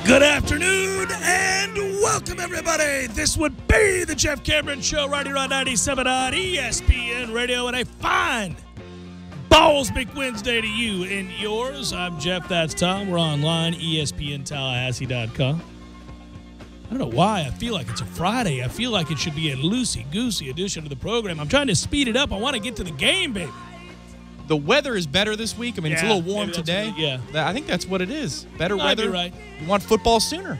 Good afternoon and welcome, everybody. This would be the Jeff Cameron Show right here on 97 on ESPN Radio, and a fine Balls Big Wednesday to you and yours. I'm Jeff, that's Tom. We're online, ESPNTallahassee.com. I don't know why I feel like it's a Friday. I feel like it should be a loosey-goosey edition of the program. I'm trying to speed it up. I want to get to the game, baby. The weather is better this week. I mean, it's a little warm today. I think that's what it is. Better weather. You're right. You want football sooner.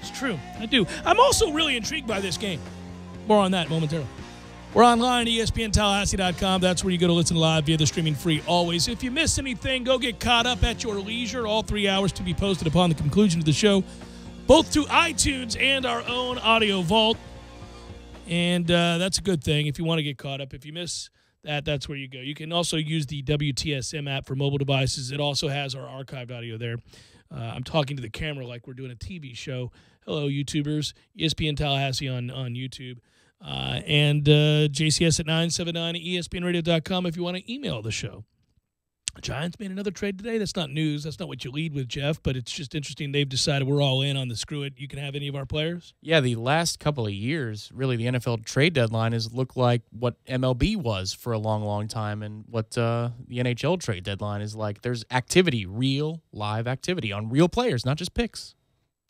It's true. I do. I'm also really intrigued by this game. More on that momentarily. We're online, ESPNTallahassee.com. That's where you go to listen live via the streaming free always. If you miss anything, go get caught up at your leisure. All 3 hours to be posted upon the conclusion of the show, both to iTunes and our own audio vault. And that's a good thing if you want to get caught up. If you miss that's where you go. You can also use the WTSM app for mobile devices. It also has our archived audio there. I'm talking to the camera like we're doing a TV show. Hello, YouTubers. ESPN Tallahassee on YouTube. And JCS at 979 ESPNradio.com if you want to email the show. Giants made another trade today. That's not news. That's not what you lead with, Jeff, but it's just interesting. They've decided we're all in on the screw it. You can have any of our players. Yeah, the last couple of years, really, the NFL trade deadline has looked like what MLB was for a long, long time and what the NHL trade deadline is like. There's activity, real, live activity on real players, not just picks.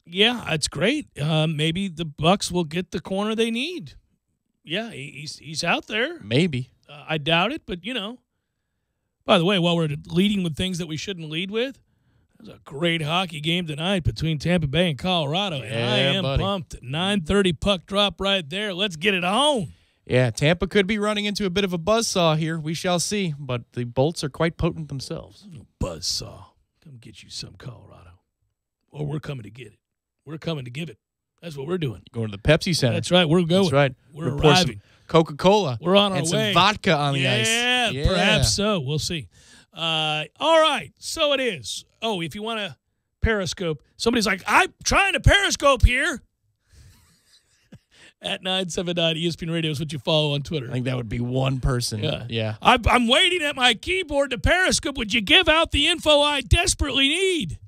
Yeah, it's great. Maybe the Bucs will get the corner they need. Yeah, he's out there. Maybe. I doubt it, but, you know. By the way, while we're leading with things that we shouldn't lead with, there's a great hockey game tonight between Tampa Bay and Colorado. And I am pumped. 9:30 puck drop right there. Let's get it on. Yeah, Tampa could be running into a bit of a buzzsaw here. We shall see. But the Bolts are quite potent themselves. Buzzsaw. Come get you some, Colorado. Or we're coming to get it. We're coming to give it. That's what we're doing. Going to the Pepsi Center. That's right. We're going. That's right. We're arriving. Coca-Cola. We're on our and way. Some vodka on the ice. Yeah, perhaps so. We'll see. All right. So it is. Oh, if you want to Periscope, somebody's like, I'm trying to Periscope here. At 979 ESPN Radio is what you follow on Twitter. I think that would be one person. Yeah. I'm waiting at my keyboard to Periscope. Would you give out the info I desperately need?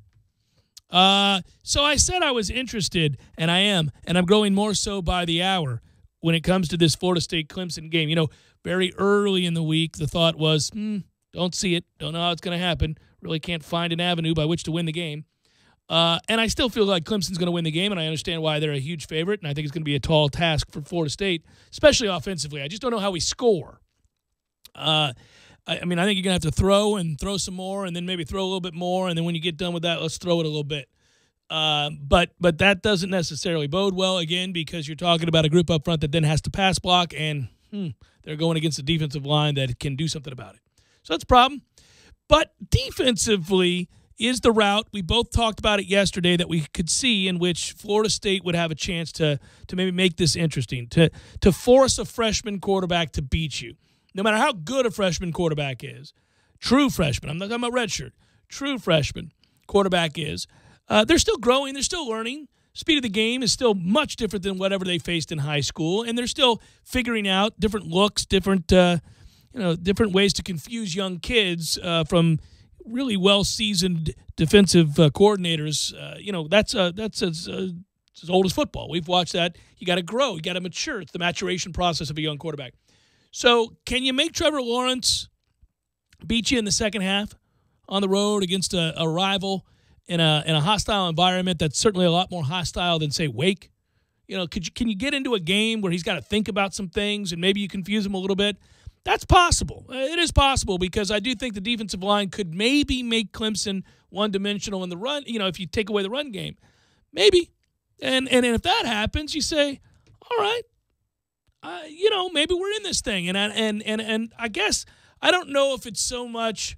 So I said I was interested, and I am, and I'm growing more so by the hour when it comes to this Florida State-Clemson game. You know, very early in the week, the thought was, don't see it, don't know how it's going to happen, really can't find an avenue by which to win the game. And I still feel like Clemson's going to win the game, and I understand why they're a huge favorite, and I think it's going to be a tall task for Florida State, especially offensively. I just don't know how we score. I mean, I think you're going to have to throw some more, and then maybe throw a little bit more, and then when you get done with that, let's throw it a little bit. But that doesn't necessarily bode well, again, because you're talking about a group up front that then has to pass block, and they're going against a defensive line that can do something about it. So that's a problem. But defensively is the route. We both talked about it yesterday that we could see in which Florida State would have a chance to maybe make this interesting, to force a freshman quarterback to beat you. No matter how good a freshman quarterback is, true freshman, I'm not talking about redshirt, true freshman quarterback is, they're still growing, they're still learning. Speed of the game is still much different than whatever they faced in high school, and they're still figuring out different looks, different ways to confuse young kids from really well-seasoned defensive coordinators. That's as old as football. We've watched that. You got to grow. You got to mature. It's the maturation process of a young quarterback. So can you make Trevor Lawrence beat you in the second half on the road against a rival in a hostile environment that's certainly a lot more hostile than, say, Wake? You know, can you get into a game where he's got to think about some things and maybe you confuse him a little bit? That's possible. It is possible because I do think the defensive line could maybe make Clemson one-dimensional in the run. You know, if you take away the run game, maybe. And if that happens, you say, all right, maybe we're in this thing. And I guess I don't know if it's so much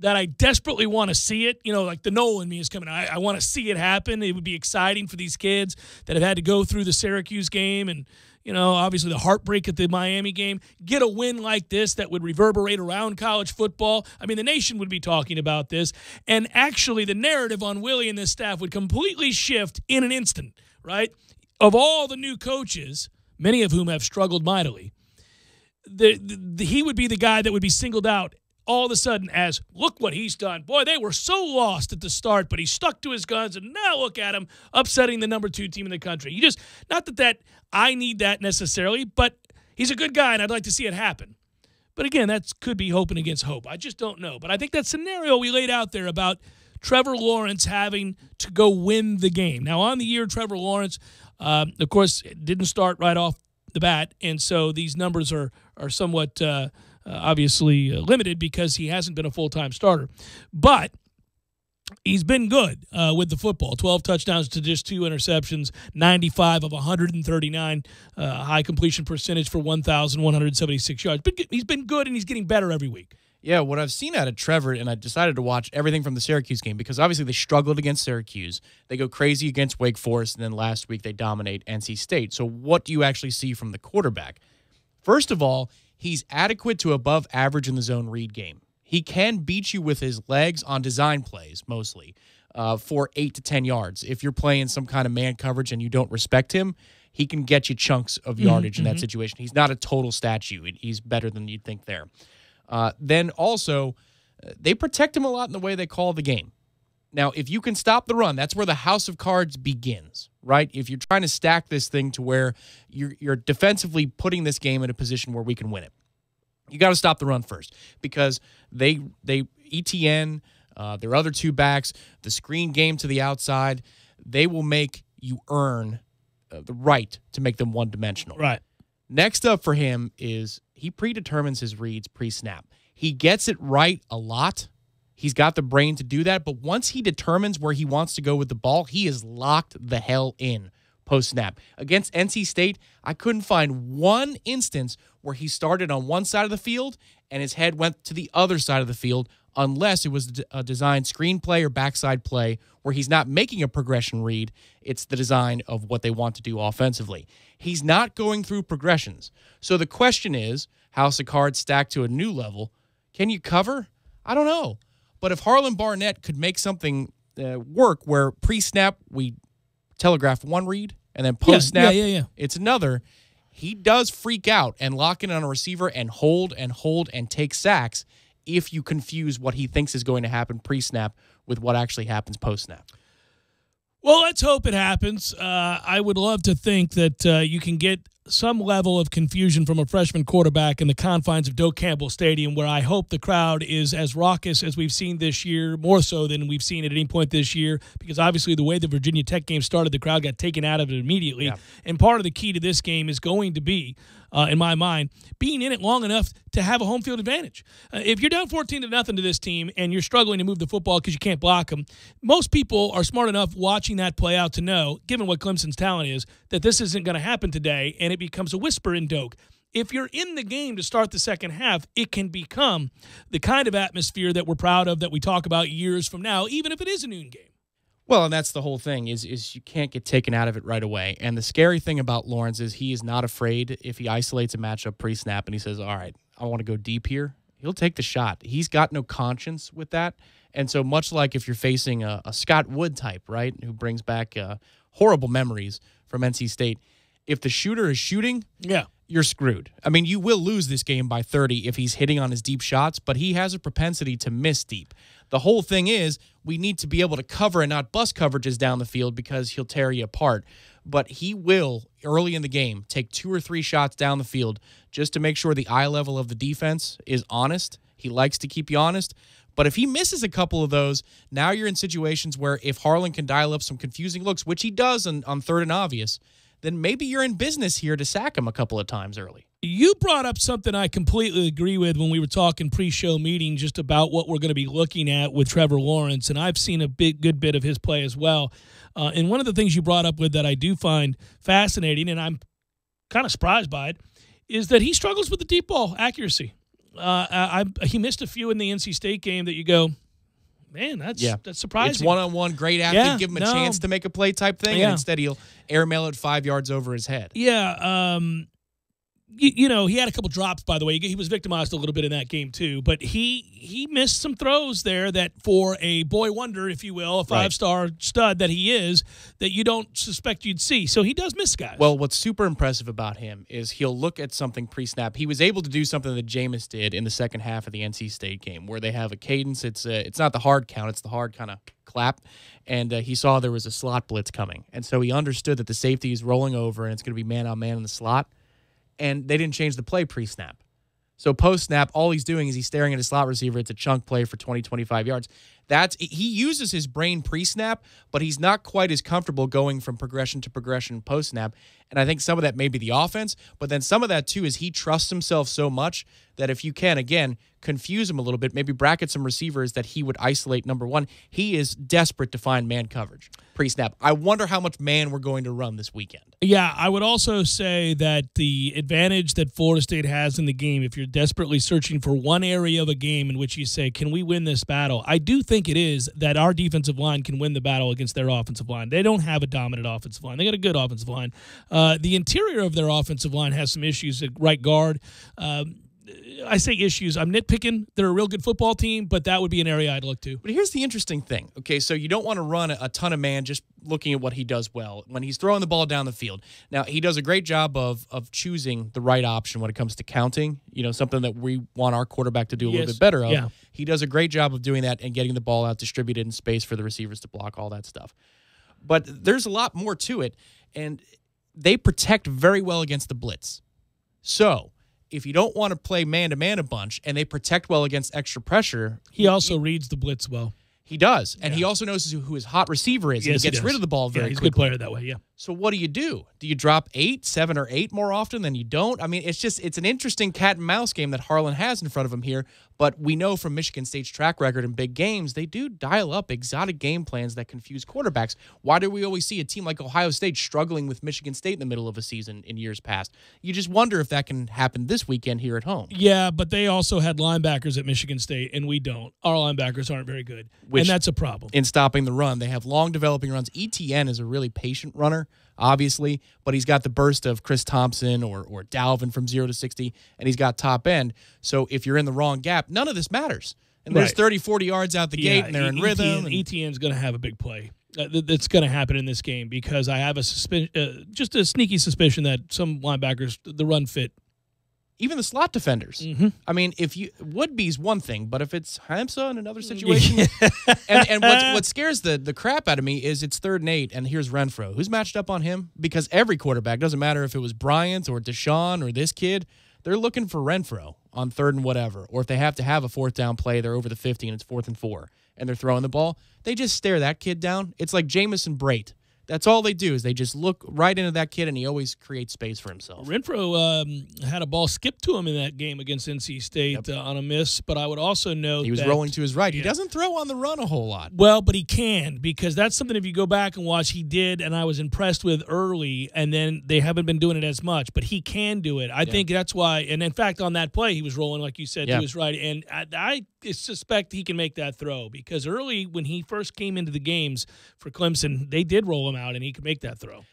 that I desperately want to see it. You know, like the Nolan me is coming. I want to see it happen. It would be exciting for these kids that have had to go through the Syracuse game and, obviously the heartbreak at the Miami game. Get a win like this that would reverberate around college football. I mean, the nation would be talking about this. And actually the narrative on Willie and this staff would completely shift in an instant, right? Of all the new coaches, many of whom have struggled mightily, he would be the guy that would be singled out all of a sudden as, look what he's done. Boy, they were so lost at the start, but he stuck to his guns, and now look at him upsetting the number 2 team in the country. You just, not that I need that necessarily, but he's a good guy, and I'd like to see it happen. But again, that could be hoping against hope. I just don't know. But I think that scenario we laid out there about Trevor Lawrence having to go win the game. Now, on the year, Trevor Lawrence, of course, didn't start right off the bat, and so these numbers are somewhat obviously limited because he hasn't been a full-time starter. But he's been good with the football. 12 touchdowns to just 2 interceptions, 95 of 139, high completion percentage for 1,176 yards. But he's been good, and he's getting better every week. Yeah, what I've seen out of Trevor, and I decided to watch everything from the Syracuse game because obviously they struggled against Syracuse. They go crazy against Wake Forest, and then last week they dominate NC State. So what do you actually see from the quarterback? First of all, he's adequate to above average in the zone read game. He can beat you with his legs on design plays, mostly, for 8 to 10 yards. If you're playing some kind of man coverage and you don't respect him, he can get you chunks of yardage in that situation. He's not a total statue. He's better than you'd think there. Then also, they protect him a lot in the way they call the game. Now, if you can stop the run, that's where the house of cards begins, right? If you're trying to stack this thing to where you're defensively putting this game in a position where we can win it, you got to stop the run first because they ETN, their other 2 backs, the screen game to the outside, they will make you earn the right to make them one-dimensional. Right. Next up for him is he predetermines his reads pre-snap. He gets it right a lot. He's got the brain to do that, but once he determines where he wants to go with the ball, he is locked the hell in post-snap. Against NC State, I couldn't find one instance where he started on one side of the field and his head went to the other side of the field unless it was a designed screenplay or backside play where he's not making a progression read. It's the design of what they want to do offensively. He's not going through progressions. So the question is, house of cards stacked to a new level, can you cover? I don't know. But if Harlan Barnett could make something work where pre-snap we telegraph one read and then post-snap it's another, he does freak out and lock in on a receiver and hold and take sacks if you confuse what he thinks is going to happen pre-snap with what actually happens post-snap. Well, let's hope it happens. I would love to think that you can get some level of confusion from a freshman quarterback in the confines of Doak Campbell Stadium, where I hope the crowd is as raucous as we've seen this year, more so than we've seen at any point this year, because obviously the way the Virginia Tech game started, the crowd got taken out of it immediately. Yeah. And part of the key to this game is going to be, in my mind, being in it long enough to have a home field advantage. If you're down 14-0 to this team and you're struggling to move the football because you can't block them, most people are smart enough watching that play out to know, given what Clemson's talent is, that this isn't going to happen today, and it becomes a whisper in Doak. If you're in the game to start the second half, it can become the kind of atmosphere that we're proud of, that we talk about years from now, even if it is a noon game. Well, and that's the whole thing is you can't get taken out of it right away. And the scary thing about Lawrence is he is not afraid if he isolates a matchup pre-snap and he says, all right, I want to go deep here. He'll take the shot. He's got no conscience with that. And so much like if you're facing a Scott Wood type, right, who brings back horrible memories from NC State, if the shooter is shooting, you're screwed. I mean, you will lose this game by 30 if he's hitting on his deep shots, but he has a propensity to miss deep. The whole thing is we need to be able to cover and not bust coverages down the field because he'll tear you apart. But he will, early in the game, take 2 or 3 shots down the field just to make sure the eye level of the defense is honest. He likes to keep you honest. But if he misses a couple of those, now you're in situations where if Harlan can dial up some confusing looks, which he does on third and obvious, then maybe you're in business here to sack him a couple of times early. You brought up something I completely agree with when we were talking pre-show meeting just about what we're going to be looking at with Trevor Lawrence, and I've seen a good bit of his play as well. And one of the things you brought up with that I do find fascinating, and I'm kind of surprised by it, is that he struggles with the deep ball accuracy. He missed a few in the NC State game that you go, man, that's surprising. It's one-on-one, great athlete, give him a chance to make a play type thing, and instead he'll airmail it 5 yards over his head. Yeah, he had a couple drops, by the way. He was victimized a little bit in that game, too. But he missed some throws there that for a boy wonder, if you will, a five-star stud that he is, that you don't suspect you'd see. So he does miss guys. Well, what's super impressive about him is he'll look at something pre-snap. He was able to do something that Jameis did in the second half of the NC State game, where they have a cadence. It's not the hard count. It's the hard kind of clap. And he saw there was a slot blitz coming. And so he understood that the safety is rolling over and it's going to be man-on-man in the slot. And they didn't change the play pre-snap. So post-snap, all he's doing is he's staring at his slot receiver. It's a chunk play for 20, 25 yards. He uses his brain pre-snap, but he's not quite as comfortable going from progression to progression post-snap. And I think some of that may be the offense, but then some of that, too, is he trusts himself so much that if you can, again, confuse him a little bit, maybe bracket some receivers that he would isolate. Number one, he is desperate to find man coverage pre-snap. I wonder how much man we're going to run this weekend. Yeah, I would also say that the advantage that Florida State has in the game, if you're desperately searching for one area of a game in which you say, can we win this battle? I do think it is that our defensive line can win the battle against their offensive line. They don't have a dominant offensive line. They got a good offensive line. The interior of their offensive line has some issues at right guard. I say issues. I'm nitpicking. They're a real good football team, but that would be an area I'd look to. But here's the interesting thing. Okay, so you don't want to run a ton of man just looking at what he does well. When he's throwing the ball down the field. Now, he does a great job of choosing the right option when it comes to counting, something that we want our quarterback to do a little bit better of. Yeah. He does a great job of doing that and getting the ball out distributed in space for the receivers to block, all that stuff. But there's a lot more to it, and they protect very well against the blitz. So if you don't want to play man-to-man a bunch and they protect well against extra pressure. He also reads the blitz well. He does. And he also knows who his hot receiver is. Yes, and he gets rid of the ball very quickly. He's a good player that way, yeah. So what do? Do you drop 7 or 8 more often than you don't? I mean, it's an interesting cat and mouse game that Harlan has in front of him here. But we know from Michigan State's track record in big games, they do dial up exotic game plans that confuse quarterbacks. Why do we always see a team like Ohio State struggling with Michigan State in the middle of a season in years past? You just wonder if that can happen this weekend here at home. Yeah, but they also had linebackers at Michigan State, and we don't. Our linebackers aren't very good, and that's a problem. In stopping the run, they have long developing runs. ETN is a really patient runner, obviously, but he's got the burst of Chris Thompson or Dalvin from 0 to 60, and he's got top end. So if you're in the wrong gap, none of this matters. And there's 30, 40 yards out the gate, and they're in rhythm. ETN's going to have a big play. That's going to happen in this game because I have just a sneaky suspicion that some linebackers, the run fit. Even the slot defenders. Mm-hmm. I mean, would-be's one thing, but if it's Hamza in another situation, and what scares the crap out of me is it's 3rd and 8, and here's Renfro. Who's matched up on him? Because every quarterback, doesn't matter if it was Bryant or Deshaun or this kid, they're looking for Renfro on 3rd and whatever. Or if they have to have a 4th down play, they're over the 50 and it's 4th and 4, and they're throwing the ball. They just stare that kid down. It's like Jamison Brate. That's all they do is they just look right into that kid, and he always creates space for himself. Renfro had a ball skipped to him in that game against NC State on a miss, but I would also note he was rolling to his right. He doesn't throw on the run a whole lot. Well, but he can because that's something if you go back and watch, he did, and I was impressed with early, and then they haven't been doing it as much, but he can do it. I think that's why, and in fact, on that play, he was rolling, like you said, to his right, and I suspect he can make that throw because early when he first came into the games for Clemson, they did roll him out, and he could make that throw.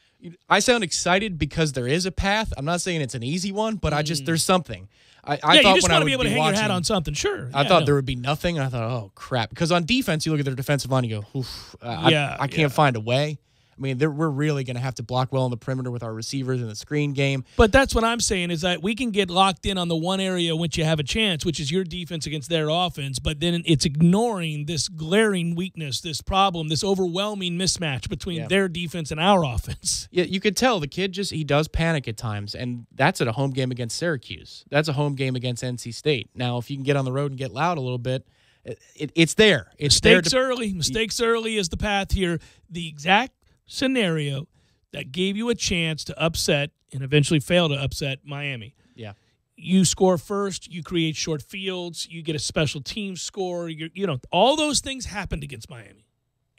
I sound excited because there is a path. I'm not saying it's an easy one, but there's something. I thought you just when want I to be able to hang your hat on something. Sure. I thought there would be nothing, and I thought, oh, crap. Because on defense, you look at their defensive line, you go, oof, I can't find a way. I mean, we're really going to have to block well on the perimeter with our receivers in the screen game. But that's what I'm saying is that we can get locked in on the one area in which you have a chance, which is your defense against their offense, but then it's ignoring this glaring weakness, this problem, this overwhelming mismatch between their defense and our offense. Yeah, you could tell the kid he does panic at times, and that's at a home game against Syracuse. That's a home game against NC State. Now, if you can get on the road and get loud a little bit, it's there. Mistakes early is the path here. The exact scenario that gave you a chance to upset and eventually fail to upset Miami. Yeah. You score first, you create short fields, you get a special team score, all those things happened against Miami.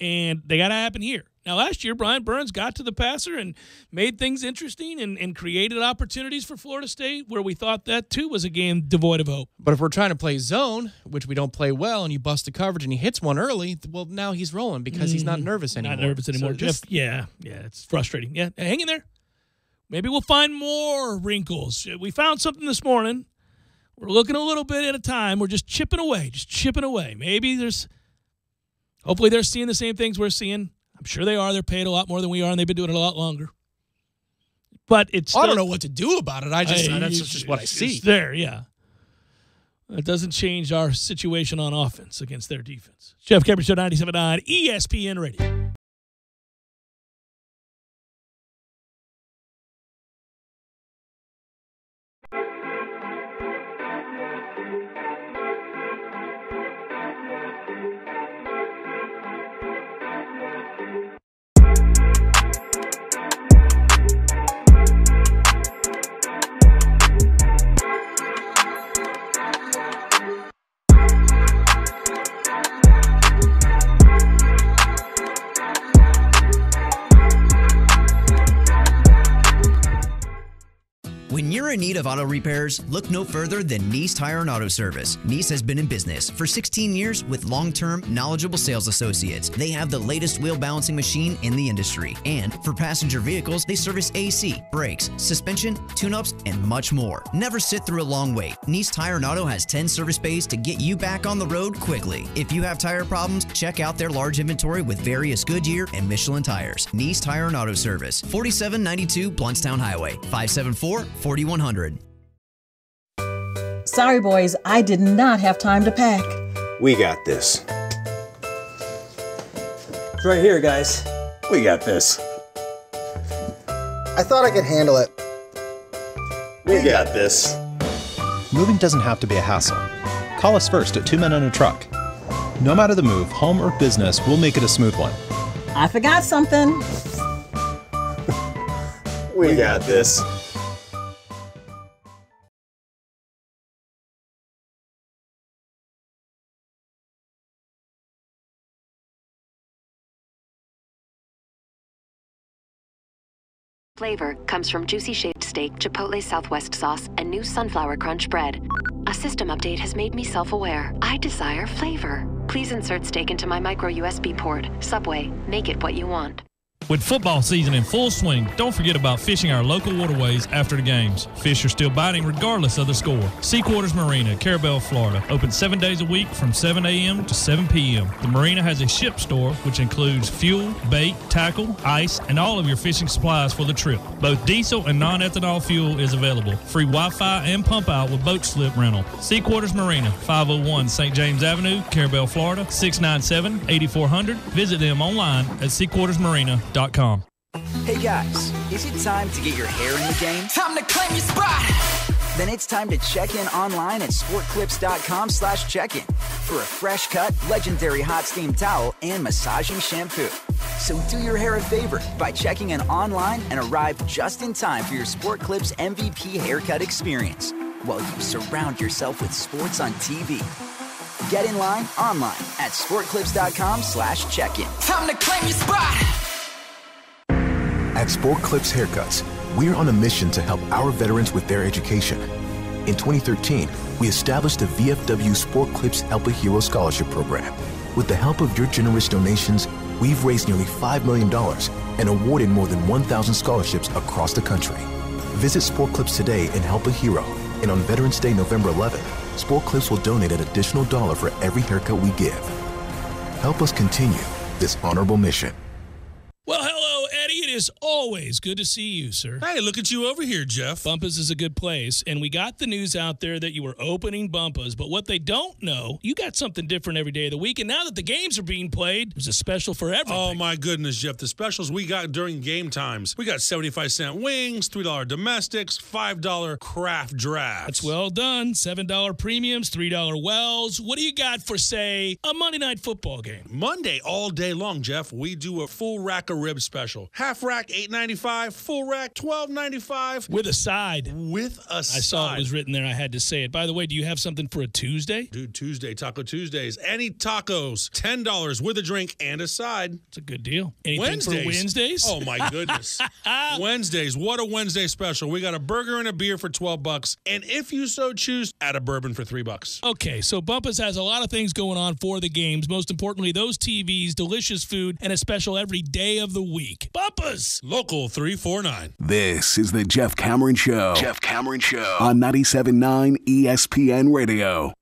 And they got to happen here. Now, last year, Brian Burns got to the passer and made things interesting and created opportunities for Florida State where we thought that, too, was a game devoid of hope. But if we're trying to play zone, which we don't play well, and you bust the coverage and he hits one early, well, now he's rolling because he's not nervous anymore. Not nervous anymore. So it's frustrating. Yeah, hang in there. Maybe we'll find more wrinkles. We found something this morning. We're looking a little bit at a time. We're just chipping away. Hopefully they're seeing the same things we're seeing. I'm sure they are. They're paid a lot more than we are, and they've been doing it a lot longer. But it's I don't know what to do about it. That's just what I see. It's there, yeah. It doesn't change our situation on offense against their defense. Jeff Cameron Show, 97.9 ESPN Radio. When you're in need of auto repairs, look no further than Nice Tire and Auto Service. Nice has been in business for 16 years with long-term, knowledgeable sales associates. They have the latest wheel balancing machine in the industry. And for passenger vehicles, they service AC, brakes, suspension, tune-ups, and much more. Never sit through a long wait. Nice Tire and Auto has 10 service bays to get you back on the road quickly. If you have tire problems, check out their large inventory with various Goodyear and Michelin tires. Nice Tire and Auto Service, 4792 Blountstown Highway, 574-4100. Sorry, boys, I did not have time to pack. We got this. It's right here, guys. We got this. I thought I could handle it. We got this. Moving doesn't have to be a hassle. Call us first at 2 Men and a Truck. No matter the move, home or business, we'll make it a smooth one. I forgot something. We got this. Flavor comes from juicy shaved steak, Chipotle Southwest sauce, and new sunflower crunch bread. A system update has made me self-aware. I desire flavor. Please insert steak into my micro USB port. Subway, make it what you want. With football season in full swing, don't forget about fishing our local waterways after the games. Fish are still biting regardless of the score. Sea Quarters Marina, Carabel, Florida. Open 7 days a week from 7 a.m. to 7 p.m. The marina has a ship store, which includes fuel, bait, tackle, ice, and all of your fishing supplies for the trip. Both diesel and non-ethanol fuel is available. Free Wi-Fi and pump out with boat slip rental. Sea Quarters Marina, 501 St. James Avenue, Carabel, Florida, 697-8400. Visit them online at seaquartersmarina.com. Hey guys, is it time to get your hair in the game? Time to claim your spot! Then it's time to check in online at sportclips.com/check-in for a fresh cut, legendary hot steam towel and massaging shampoo. So do your hair a favor by checking in online and arrive just in time for your Sport Clips MVP haircut experience while you surround yourself with sports on TV. Get in line online at sportclips.com/check-in. Time to claim your spot! At Sport Clips Haircuts, we're on a mission to help our veterans with their education. In 2013, we established the VFW Sport Clips Help a Hero Scholarship Program. With the help of your generous donations, we've raised nearly $5 million and awarded more than 1,000 scholarships across the country. Visit Sport Clips today and help a hero. And on Veterans Day, November 11th, Sport Clips will donate an additional $1 for every haircut we give. Help us continue this honorable mission. Well, hello, Eddie. It is always good to see you, sir. Hey, look at you over here, Jeff. Bumpus is a good place, and we got the news out there that you were opening Bumpus, but what they don't know, you got something different every day of the week, and now that the games are being played, there's a special for everything. Oh, my goodness, Jeff. The specials we got during game times. We got 75-cent wings, $3 domestics, $5 craft drafts. That's well done. $7 premiums, $3 wells. What do you got for, say, a Monday Night Football game? Monday all day long, Jeff. We do a full rack of ribs special. Half rack, $8.95. Full rack, $12.95. With a side. With a side. I saw it was written there. I had to say it. By the way, do you have something for a Tuesday? Dude, Tuesday, Taco Tuesdays. Any tacos, $10 with a drink and a side. It's a good deal. Anything Wednesdays. for Wednesdays? Oh, my goodness. Wednesdays. What a Wednesday special. We got a burger and a beer for $12. And if you so choose, add a bourbon for $3. Okay, so Bumpus has a lot of things going on for the games. Most importantly, those TVs, delicious food, and a special every day of the week. Bumpus! was. Local 349. This is the Jeff Cameron Show. Jeff Cameron Show on 97.9 ESPN Radio.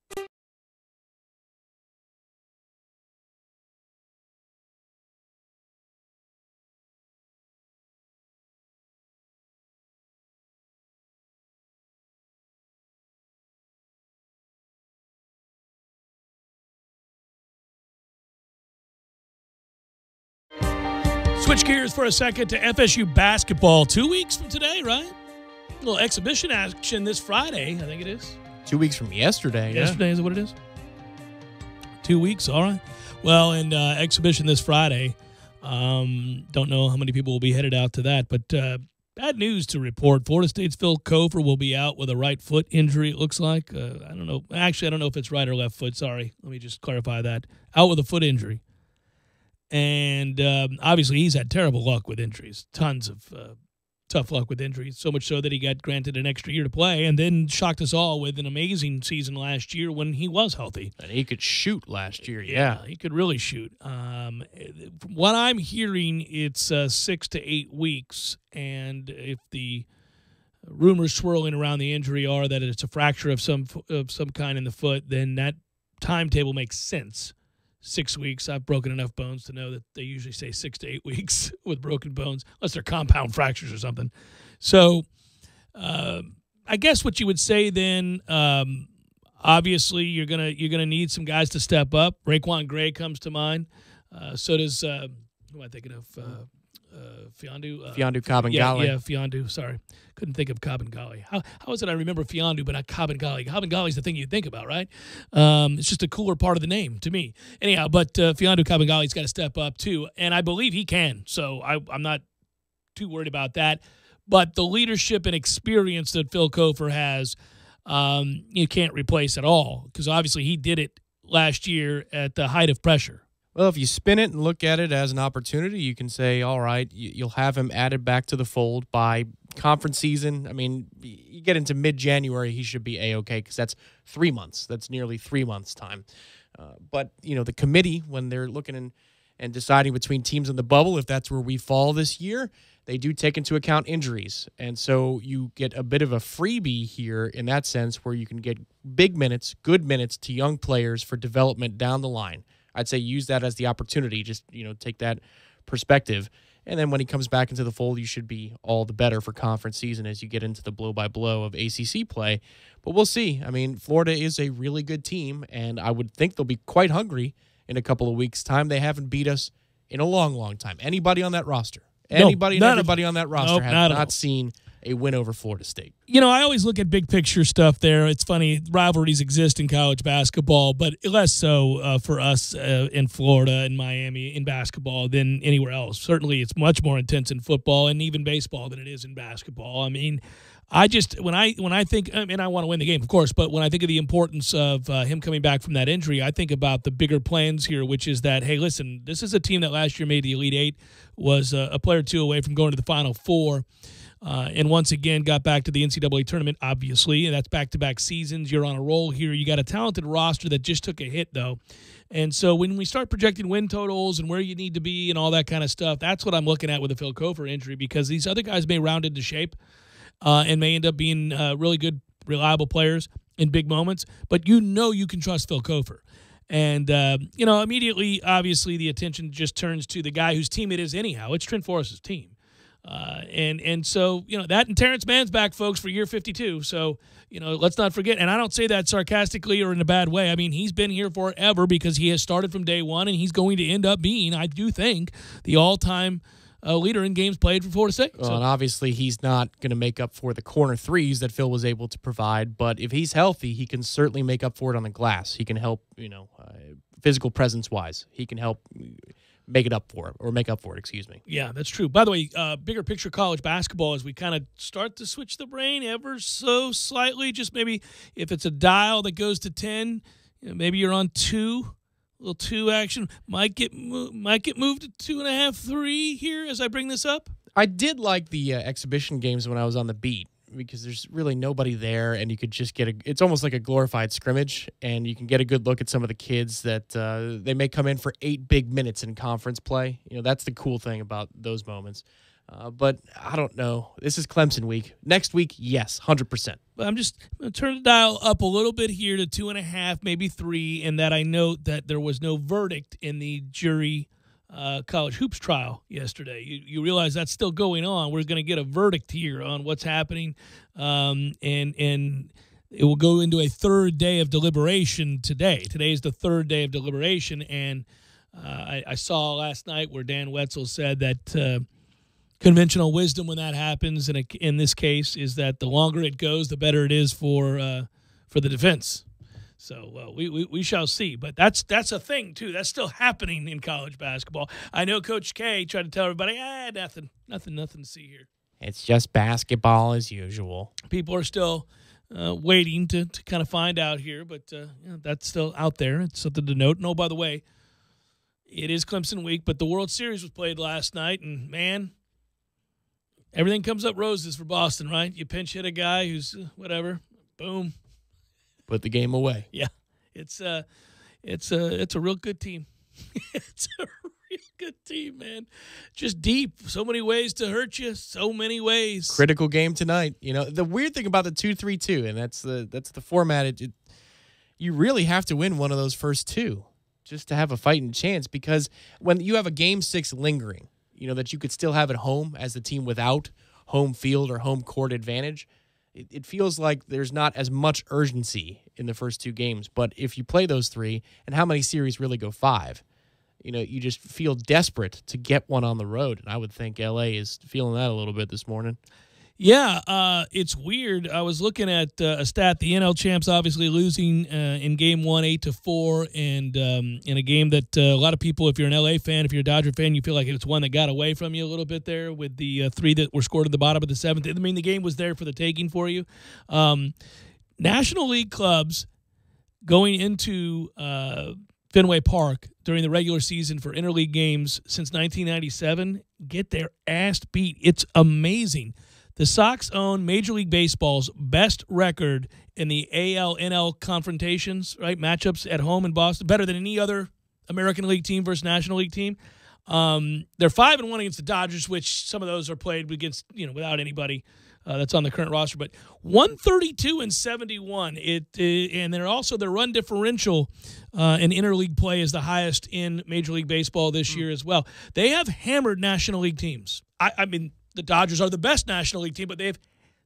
Switch gears for a second to FSU basketball. 2 weeks from today, right? A little exhibition action this Friday, I think it is. 2 weeks from yesterday. Yesterday, is it what it is? 2 weeks, all right. Well, and exhibition this Friday. Don't know how many people will be headed out to that, but bad news to report. Florida State's Phil Cofer will be out with a right foot injury, it looks like. I don't know. Actually, I don't know if it's right or left foot. Sorry. Let me just clarify that. Out with a foot injury. And obviously, he's had terrible luck with injuries. Tons of tough luck with injuries. So much so that he got granted an extra year to play and then shocked us all with an amazing season last year when he was healthy. And he could shoot last year, yeah. He could really shoot. From what I'm hearing, it's 6 to 8 weeks. And if the rumors swirling around the injury are that it's a fracture of some kind in the foot, then that timetable makes sense. 6 weeks. I've broken enough bones to know that they usually say 6 to 8 weeks with broken bones, unless they're compound fractures or something. So I guess what you would say then, obviously you're gonna need some guys to step up. Raekwon Gray comes to mind. So does who am I thinking of? Fiondu. Fiondu Kabengele. Yeah, Fiondu. Sorry. Couldn't think of Kabengele. How is it I remember Fiondu but not Kabengele? Kabengele is the thing you think about, right? It's just a cooler part of the name to me. Anyhow, but Fiondu Kabengele's got to step up too, and I believe he can. So I'm not too worried about that. But the leadership and experience that Phil Cofer has, you can't replace at all because obviously he did it last year at the height of pressure. Well, if you spin it and look at it as an opportunity, you can say, all right, you'll have him added back to the fold by conference season. I mean, you get into mid-January, he should be A-okay because that's 3 months. That's nearly 3 months' time. But, the committee, when they're looking and deciding between teams in the bubble, if that's where we fall this year, they do take into account injuries. And so you get a bit of a freebie here in that sense where you can get big minutes, good minutes to young players for development down the line. I'd say use that as the opportunity. Just, take that perspective. And then when he comes back into the fold, you should be all the better for conference season as you get into the blow-by-blow of ACC play. But we'll see. I mean, Florida is a really good team, and I would think they'll be quite hungry in a couple of weeks' time. They haven't beat us in a long, long time. Anybody on that roster? Anybody and everybody on that roster has not seen a win over Florida State. I always look at big picture stuff there. It's funny, rivalries exist in college basketball, but less so for us in Florida and Miami in basketball than anywhere else. Certainly, it's much more intense in football and even baseball than it is in basketball. I mean, when I think, I want to win the game, of course, but when I think of the importance of him coming back from that injury, I think about the bigger plans here, which is that, hey, listen, this is a team that last year made the Elite Eight, was a player or two away from going to the Final Four. And once again, got back to the NCAA tournament, obviously, and that's back-to-back seasons. You're on a roll here. You got a talented roster that just took a hit, though. And so when we start projecting win totals and where you need to be and all that kind of stuff, that's what I'm looking at with the Phil Cofer injury because these other guys may round into shape and may end up being really good, reliable players in big moments. But you can trust Phil Cofer. And, immediately, obviously, the attention just turns to the guy whose team it is anyhow. It's Trent Forrest's team. And so, that and Terrence Mann's back, folks, for year 52. So, let's not forget. And I don't say that sarcastically or in a bad way. I mean, he's been here forever because he has started from day one, and he's going to end up being, I do think, the all-time leader in games played for Florida State. Well, and obviously he's not going to make up for the corner threes that Phil was able to provide, but if he's healthy, he can certainly make up for it on the glass. He can help, physical presence-wise. He can help make up for it, excuse me. Yeah, that's true. By the way, bigger picture college basketball as we kind of start to switch the brain ever so slightly, just maybe if it's a dial that goes to 10, maybe you're on 2. A little 2 action might get moved to 2.5, 3 here as I bring this up. I did like the exhibition games when I was on the beat because there's really nobody there, and you could just it's almost like a glorified scrimmage, and you can get a good look at some of the kids that they may come in for 8 big minutes in conference play. That's the cool thing about those moments. But I don't know. This is Clemson week. Next week, yes, 100%. But I'm just going to turn the dial up a little bit here to 2.5, maybe 3, and that I note that there was no verdict in the jury college hoops trial yesterday. You realize that's still going on. We're going to get a verdict here on what's happening, and it will go into a third day of deliberation today. Today is the third day of deliberation, and I saw last night where Dan Wetzel said that conventional wisdom when that happens in this case is that the longer it goes, the better it is for the defense. So we shall see. But that's a thing, too. That's still happening in college basketball. I know Coach K tried to tell everybody, nothing to see here. It's just basketball as usual. People are still waiting to kind of find out here, but that's still out there. It's something to note. No, by the way, it is Clemson week, but the World Series was played last night, and, man, everything comes up roses for Boston, right? You pinch hit a guy who's whatever, boom. Put the game away. Yeah, it's a real good team. It's a real good team, man. Just deep. So many ways to hurt you. So many ways. Critical game tonight. You know, the weird thing about the 2-3-2, and that's the format. You really have to win one of those first two just to have a fighting chance, because when you have a Game 6 lingering, you know, that you could still have at home as the team without home field or home court advantage, it feels like there's not as much urgency in the first two games. But if you play those three, and how many series really go 5, you know, you just feel desperate to get one on the road. And I would think LA is feeling that a little bit this morning. Yeah, it's weird. I was looking at a stat. The NL champs obviously losing in Game 1, 8-4, and in a game that a lot of people, if you're an LA fan, if you're a Dodger fan, you feel like it's one that got away from you a little bit there with the 3 that were scored at the bottom of the 7th. I mean, the game was there for the taking for you. National League clubs going into Fenway Park during the regular season for interleague games since 1997 get their ass beat. It's amazing. The Sox own Major League Baseball's best record in the AL-NL confrontations, right? Matchups at home in Boston, better than any other American League team versus National League team. They're 5-1 against the Dodgers, which some of those are played against, you know, without anybody that's on the current roster. But 132-71. And they're also their run differential in interleague play is the highest in Major League Baseball this year as well. They have hammered National League teams. I mean, the Dodgers are the best National League team, but they're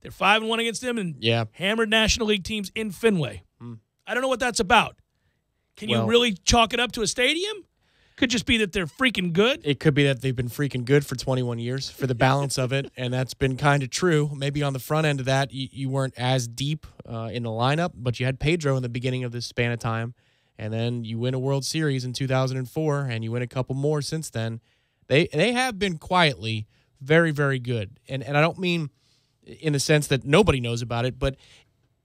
5-1 against them and hammered National League teams in Fenway. I don't know what that's about. Can you really chalk it up to a stadium? Could just be that they're freaking good. It could be that they've been freaking good for 21 years for the balance of it, and that's been kind of true. Maybe on the front end of that, you weren't as deep in the lineup, but you had Pedro in the beginning of this span of time, and then you win a World Series in 2004, and you win a couple more since then. They have been quietly very, very good. And I don't mean in the sense that nobody knows about it, but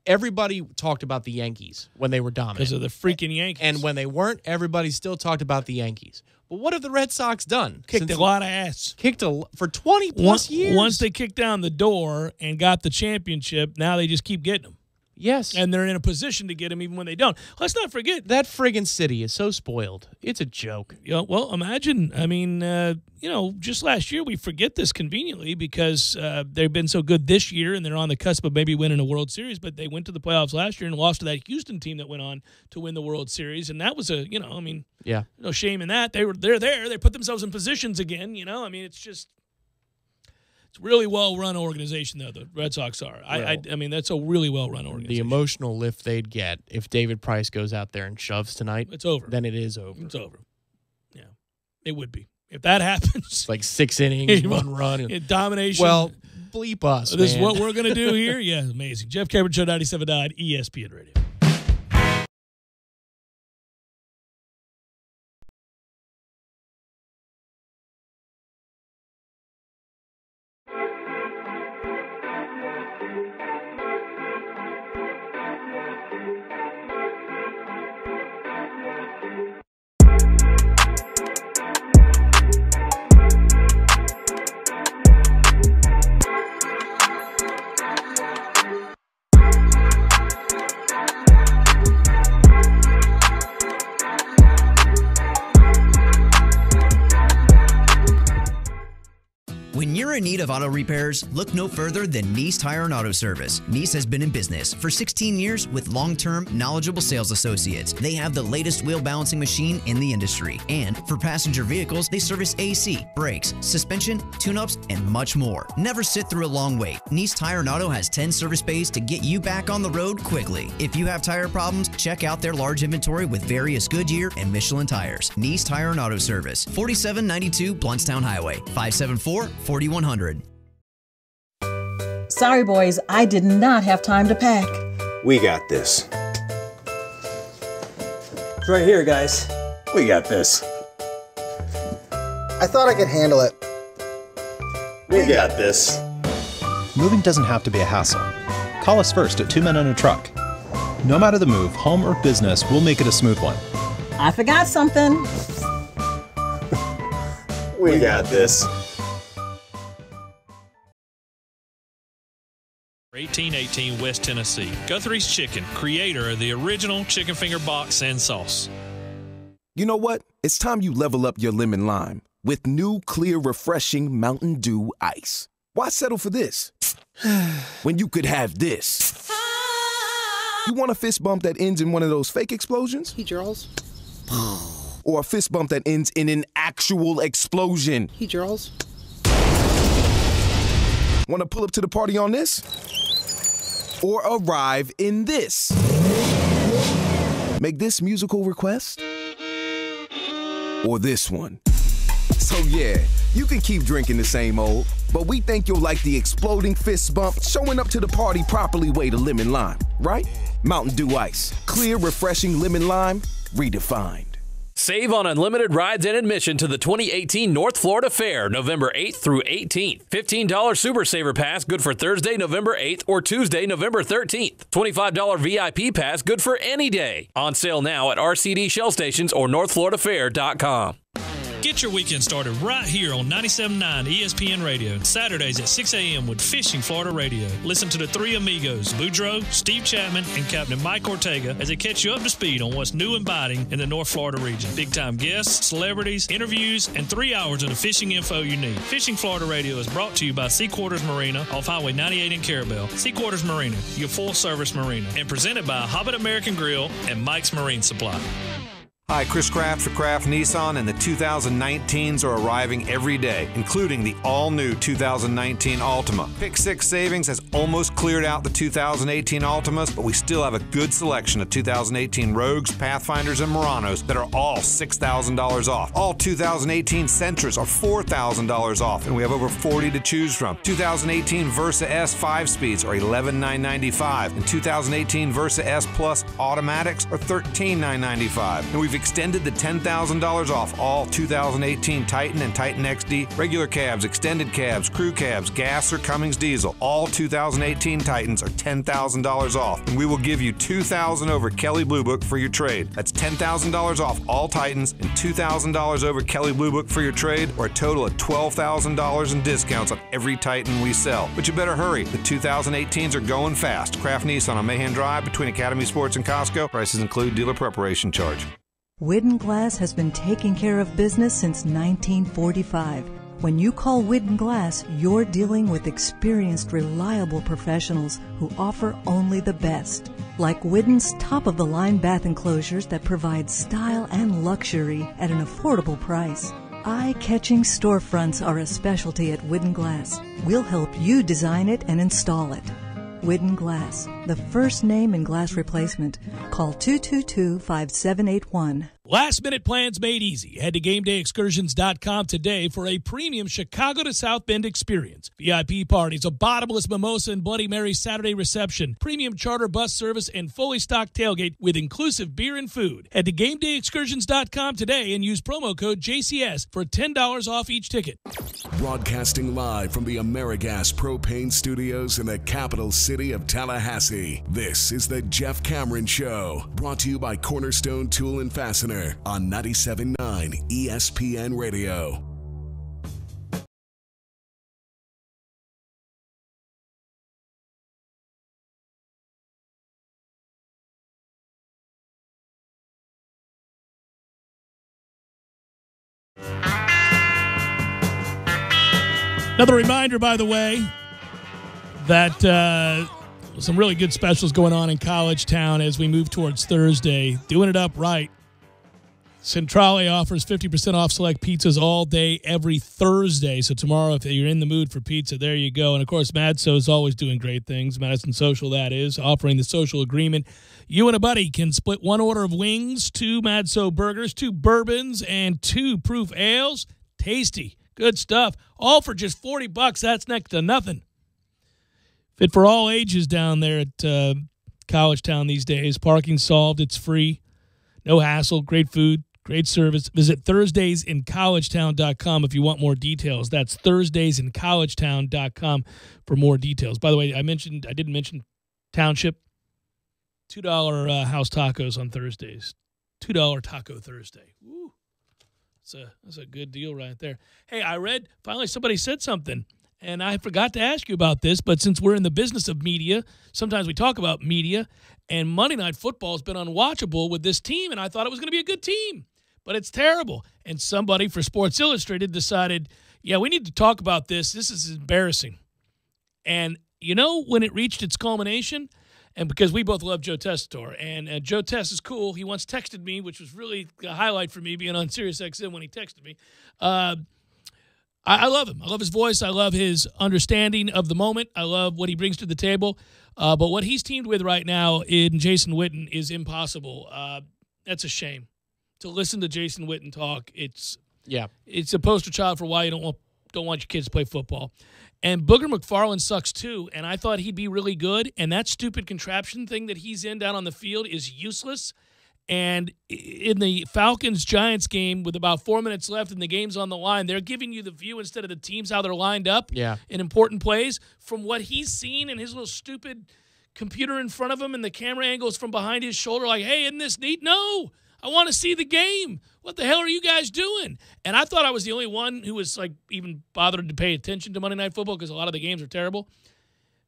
everybody talked about the Yankees when they were dominant. Because of the freaking Yankees. And when they weren't, everybody still talked about the Yankees. But what have the Red Sox done? Kicked a lot of ass. For 20-plus years. Once they kicked down the door and got the championship, now they just keep getting them. Yes. And they're in a position to get them even when they don't. Let's not forget. That friggin' city is so spoiled. It's a joke. Yeah, well, imagine. I mean, just last year we forget this conveniently because they've been so good this year and they're on the cusp of maybe winning a World Series, but they went to the playoffs last year and lost to that Houston team that went on to win the World Series. And that was no shame in that. They're there. They put themselves in positions again, it's really well-run organization, though, the Red Sox are. I mean, that's a really well-run organization. The emotional lift they'd get if David Price goes out there and shoves tonight. It's over. Then it is over. It's over. Yeah. It would be. If that happens. It's like 6 innings, 1 run. Domination. Well, bleep us, This is what we're going to do here? Yeah, amazing. Jeff Cameron Show, 97.9 ESPN Radio. you're in need of auto repairs, look no further than Nice Tire and Auto Service. Nice has been in business for 16 years with long-term, knowledgeable sales associates. They have the latest wheel balancing machine in the industry. And for passenger vehicles, they service AC, brakes, suspension, tune-ups, and much more. Never sit through a long wait. Nice Tire and Auto has 10 service bays to get you back on the road quickly. If you have tire problems, check out their large inventory with various Goodyear and Michelin tires. Nice Tire and Auto Service, 4792 Bluntstown Highway, 574-4100. Sorry, boys, I did not have time to pack. We got this. It's right here, guys. We got this. I thought I could handle it. We got this. Moving doesn't have to be a hassle. Call us first at 2 Men and a Truck. No matter the move, home or business, we'll make it a smooth one. I forgot something. We got this. 1818 West Tennessee. Guthrie's Chicken, creator of the original chicken finger box and sauce. You know what? It's time you level up your lemon lime with new, clear, refreshing Mountain Dew Ice. Why settle for this when you could have this? You want a fist bump that ends in one of those fake explosions? Hey, Charles. Or a fist bump that ends in an actual explosion? Hey, Charles. Want to pull up to the party on this? Or arrive in this? Make this musical request? Or this one? So yeah, you can keep drinking the same old, but we think you'll like the exploding fist bump, showing up to the party properly way to lemon lime, right? Mountain Dew Ice. Clear, refreshing lemon lime, redefined. Save on unlimited rides and admission to the 2018 North Florida Fair, November 8th through 18th. $15 Super Saver Pass, good for Thursday, November 8th or Tuesday, November 13th. $25 VIP Pass, good for any day. On sale now at RCD Shell Stations or NorthFloridaFair.com. Get your weekend started right here on 97.9 ESPN Radio. Saturdays at 6 a.m. with Fishing Florida Radio. Listen to the three amigos, Boudreaux, Steve Chapman, and Captain Mike Ortega as they catch you up to speed on what's new and biting in the North Florida region. Big-time guests, celebrities, interviews, and 3 hours of the fishing info you need. Fishing Florida Radio is brought to you by Sea Quarters Marina off Highway 98 in Carabel. Sea Quarters Marina, your full-service marina. And presented by Hobbit American Grill and Mike's Marine Supply. Hi, Chris Kraft for Kraft Nissan, and the 2019s are arriving every day, including the all-new 2019 Altima. Pick 6 Savings has almost cleared out the 2018 Altimas, but we still have a good selection of 2018 Rogues, Pathfinders, and Muranos that are all $6,000 off. All 2018 Sentras are $4,000 off, and we have over 40 to choose from. 2018 Versa S 5-speeds are $11,995, and 2018 Versa S Plus Automatics are $13,995. And we've extended the $10,000 off all 2018 Titan and Titan XD, regular cabs, extended cabs, crew cabs, gas or Cummins diesel. All 2018 Titans are $10,000 off, and we will give you $2,000 over Kelley Blue Book for your trade. That's $10,000 off all Titans and $2,000 over Kelley Blue Book for your trade, or a total of $12,000 in discounts on every Titan we sell. But you better hurry. The 2018s are going fast. Kraft Nissan on Mahan Drive between Academy Sports and Costco. Prices include dealer preparation charge. Widden Glass has been taking care of business since 1945. When you call Widden Glass, you're dealing with experienced, reliable professionals who offer only the best. Like Widden's top-of-the-line bath enclosures that provide style and luxury at an affordable price. Eye-catching storefronts are a specialty at Widden Glass. We'll help you design it and install it. Widden Glass, the first name in glass replacement. Call 222-5781. Last-minute plans made easy. Head to GameDayExcursions.com today for a premium Chicago to South Bend experience. VIP parties, a bottomless mimosa and Bloody Mary Saturday reception, premium charter bus service, and fully stocked tailgate with inclusive beer and food. Head to GameDayExcursions.com today and use promo code JCS for $10 off each ticket. Broadcasting live from the AmeriGas Propane Studios in the capital city of Tallahassee, this is the Jeff Cameron Show, brought to you by Cornerstone Tool and Fastener on 97.9 ESPN Radio. Another reminder, by the way, that some really good specials going on in College Town as we move towards Thursday. Doing it up right. Centrale offers 50% off select pizzas all day, every Thursday. So tomorrow, if you're in the mood for pizza, there you go. And, of course, Madso is always doing great things. Madison Social, that is, offering the social agreement. You and a buddy can split one order of wings, 2 Madso burgers, 2 bourbons, and 2 proof ales. Tasty. Good stuff. All for just $40. That's next to nothing. Fit for all ages down there at College Town these days. Parking solved. It's free. No hassle. Great food. Great service. Visit ThursdaysInCollegetown.com if you want more details. That's ThursdaysInCollegetown.com for more details. By the way, I didn't mention Township. $2 house tacos on Thursdays. $2 Taco Thursday. Woo. That's a good deal right there. Hey, I read, finally somebody said something, and I forgot to ask you about this, but since we're in the business of media, sometimes we talk about media, and Monday Night Football has been unwatchable with this team, and I thought it was going to be a good team, but it's terrible. And somebody for Sports Illustrated decided, yeah, we need to talk about this. This is embarrassing. And you know when it reached its culmination? And because we both love Joe Tessitore, and Joe Tess is cool. He once texted me, which was really a highlight for me being on SiriusXM when he texted me. I love him. I love his voice. I love his understanding of the moment. I love what he brings to the table. But what he's teamed with right now in Jason Witten is impossible. That's a shame. To listen to Jason Witten talk, it's a poster child for why you don't want your kids to play football. And Booger McFarland sucks too, and I thought he'd be really good, and that stupid contraption thing that he's in down on the field is useless. And in the Falcons-Giants game with about 4 minutes left and the game's on the line, they're giving you the view instead of the teams how they're lined up in important plays. From what he's seen in his little stupid computer in front of him and the camera angles from behind his shoulder like, hey, isn't this neat? No, I want to see the game. What the hell are you guys doing? And I thought I was the only one who was like even bothered to pay attention to Monday Night Football because a lot of the games are terrible.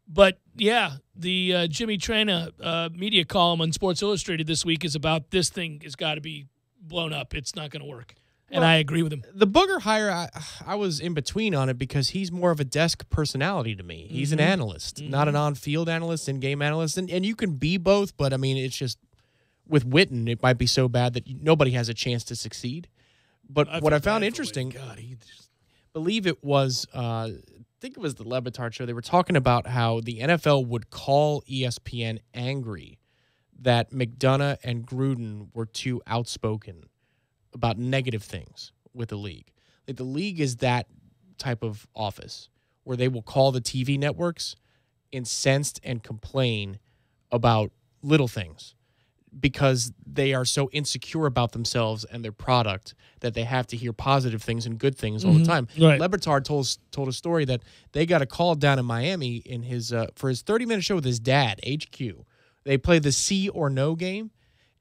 But, yeah, the Jimmy Traina media column on Sports Illustrated this week is about this thing has got to be blown up. It's not going to work. And I agree with him. The Booger hire, I was in between on it because he's more of a desk personality to me. He's an analyst, not an on-field analyst, in-game analyst. And you can be both, but, I mean, it's just with Witten, it might be so bad that nobody has a chance to succeed. But what I found interesting, believe it was I think it was the Le Batard show. They were talking about how the NFL would call ESPN angry that McDonough and Gruden were too outspoken about negative things with the league. Like the league is that type of office where they will call the TV networks incensed and complain about little things because they are so insecure about themselves and their product that they have to hear positive things and good things all the time. Right. Le Batard told a story that they got a call down in Miami in his for his 30-minute show with his dad, HQ. They played the see or no game,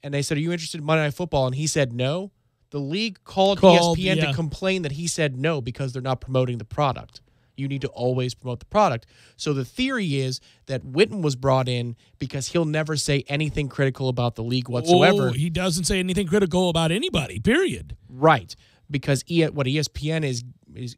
and they said, are you interested in Monday Night Football? And he said no. The league called ESPN to complain that he said no because they're not promoting the product. You need to always promote the product. So the theory is that Witten was brought in because he'll never say anything critical about the league whatsoever. Oh, he doesn't say anything critical about anybody, period. Right. Because what ESPN is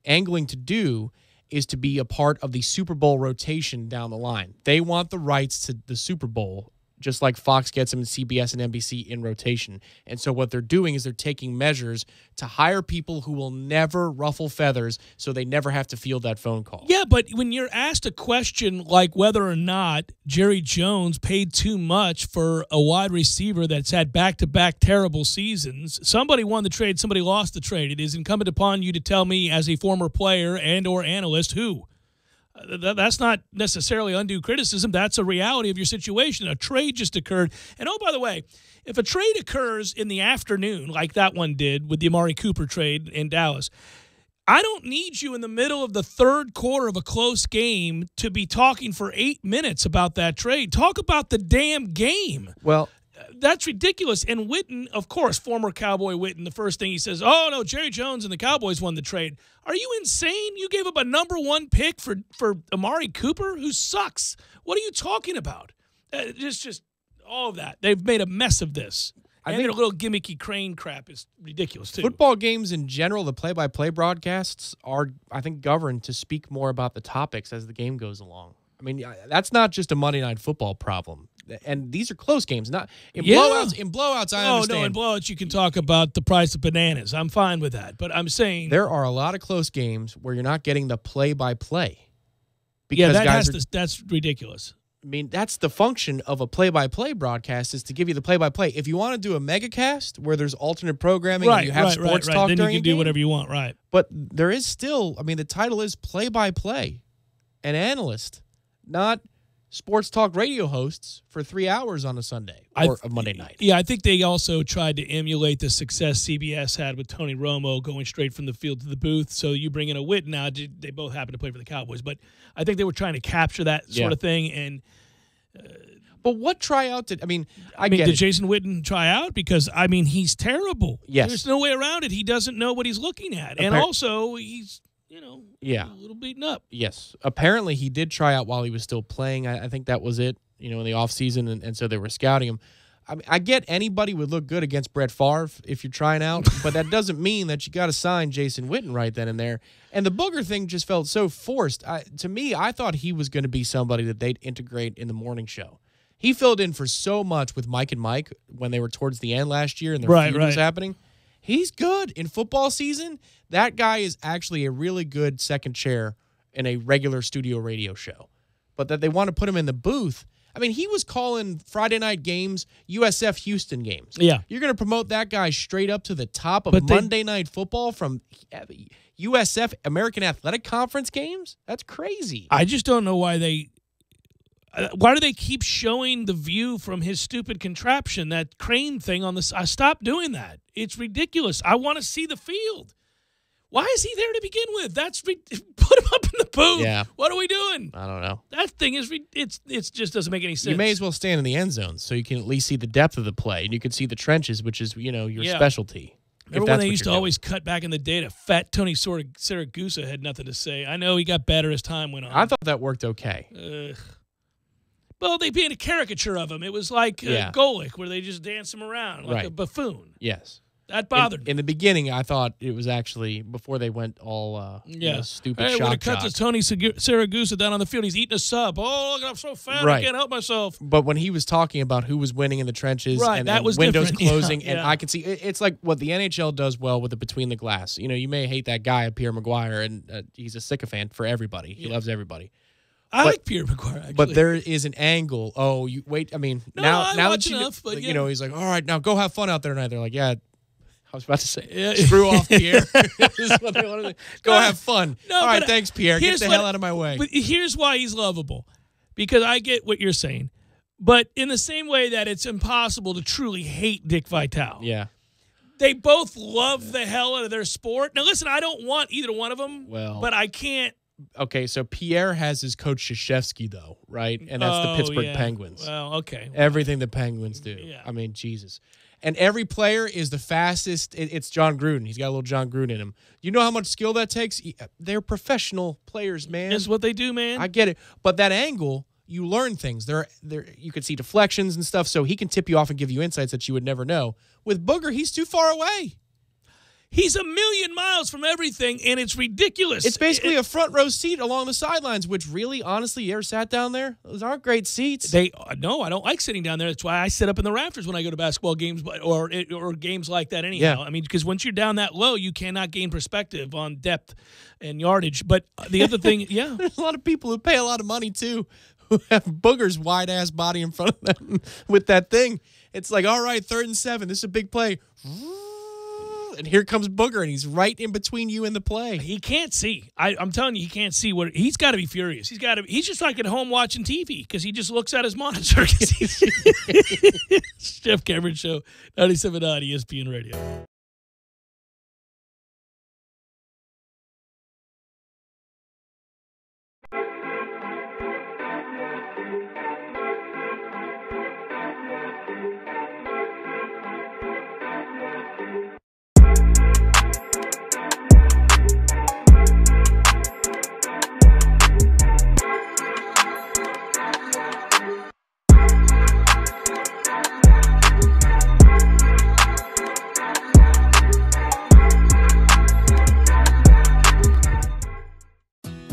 angling to do is to be a part of the Super Bowl rotation down the line. They want the rights to the Super Bowl, just like Fox gets them in CBS and NBC in rotation. And so what they're doing is they're taking measures to hire people who will never ruffle feathers so they never have to field that phone call. Yeah, but when you're asked a question like whether or not Jerry Jones paid too much for a wide receiver that's had back-to-back terrible seasons, somebody won the trade, somebody lost the trade. It is incumbent upon you to tell me as a former player and or analyst who. That's not necessarily undue criticism. That's a reality of your situation. A trade just occurred. And, oh, by the way, if a trade occurs in the afternoon, like that one did with the Amari Cooper trade in Dallas, I don't need you in the middle of the third quarter of a close game to be talking for 8 minutes about that trade. Talk about the damn game. Well, that's ridiculous. And Witten, of course, former Cowboy Witten, the first thing he says, oh, no, Jerry Jones and the Cowboys won the trade. Are you insane? You gave up a #1 pick for Amari Cooper, who sucks. What are you talking about? Just all of that. They've made a mess of this. And their little gimmicky crane crap is ridiculous, too. Football games in general, the play-by-play broadcasts are, I think, governed to speak more about the topics as the game goes along. I mean, that's not just a Monday Night Football problem. And these are close games. Not in blowouts. In blowouts, I understand. No, in blowouts you can talk about the price of bananas. I'm fine with that. But I'm saying there are a lot of close games where you're not getting the play-by-play. Yeah, that's ridiculous. I mean, that's the function of a play-by-play broadcast is to give you the play-by-play. If you want to do a megacast where there's alternate programming and you have sports talk then during you can do whatever you want, right? But there is still, I mean, the title is play-by-play, an analyst, not sports talk radio hosts for 3 hours on a Sunday or a Monday night. Yeah, I think they also tried to emulate the success CBS had with Tony Romo going straight from the field to the booth. So you bring in a Witten. Now, they both happen to play for the Cowboys, but I think they were trying to capture that sort of thing. And but what tryout did, I mean, did Jason Witten try out? Because, I mean, he's terrible. Yes. There's no way around it. He doesn't know what he's looking at. And also, he's, a little beaten up. Yes. Apparently, he did try out while he was still playing. I think that was it, in the offseason, and so they were scouting him. I mean, I get anybody would look good against Brett Favre if you're trying out, but that doesn't mean that you got to sign Jason Witten right then and there. And the Booger thing just felt so forced. To me, I thought he was going to be somebody that they'd integrate in the morning show. He filled in for so much with Mike and Mike when they were towards the end last year and the feud was happening. He's good in football season. That guy is actually a really good second chair in a regular studio radio show. But that they want to put him in the booth. I mean, he was calling Friday night games, USF Houston games. Yeah. You're going to promote that guy straight up to the top of Monday Night Football from USF American Athletic Conference games? That's crazy. I just don't know why why do they keep showing the view from his stupid contraption, that crane thing on the I stopped doing that. It's ridiculous. I want to see the field. Why is he there to begin with? Put him up in the booth. Yeah. What are we doing? I don't know. That thing is it just doesn't make any sense. You may as well stand in the end zone so you can at least see the depth of the play and you can see the trenches, which is, your specialty. Remember when they used to always cut back in the day to fat Tony Siragusa had nothing to say. I know he got better as time went on. I thought that worked okay. Well, they being a caricature of him. It was like Golick, where they just dance him around like a buffoon. Yes. That bothered me. In the beginning, I thought it was actually, before they went all stupid shock when it cuts to Tony Siragusa down on the field, he's eating a sub. Oh, look, I'm so fat, I can't help myself. But when he was talking about who was winning in the trenches and that was windows different. closing, and I could see, it's like what the NHL does well with the between the glass. You may hate that guy, Pierre Maguire, and he's a sycophant for everybody. He loves everybody. I like Pierre Maguire, actually. But there is an angle. Oh, you wait. I mean, now watch enough, but he's like, all right, now go have fun out there tonight. They're like, yeah. I was about to say, screw off, Pierre. This is what they want to do. Go have fun. All right, thanks, Pierre. Get the hell out of my way. But here's why he's lovable. Because I get what you're saying. But in the same way that it's impossible to truly hate Dick Vitale. Yeah. They both love the hell out of their sport. Now, listen, I don't want either one of them. But I can't. Okay, so Pierre has his coach Krzyzewski, though, right? And that's the Pittsburgh Penguins. Well, okay. Everything the Penguins do. Yeah. I mean, Jesus. And every player is the fastest. It's John Gruden. He's got a little John Gruden in him. You know how much skill that takes? They're professional players, man. That's what they do, man. I get it. But that angle, you learn things. You can see deflections and stuff, so he can tip you off and give you insights that you would never know. With Booger, he's too far away. He's a million miles from everything, and it's ridiculous. It's basically a front row seat along the sidelines, which really, honestly, you ever sat down there? Those aren't great seats. No, I don't like sitting down there. That's why I sit up in the rafters when I go to basketball games or games like that anyhow. Yeah. I mean, because once you're down that low, you cannot gain perspective on depth and yardage. But the other thing, There's a lot of people who pay a lot of money, too, who have Booger's wide-ass body in front of them with that thing. It's like, all right, 3rd and 7. This is a big play. And here comes Booger, and he's right in between you and the play. He can't see. I'm telling you, he can't see what he's got to be furious. He's just like at home watching TV because he just looks at his monitor. Jeff Cameron Show, 97.9 ESPN Radio.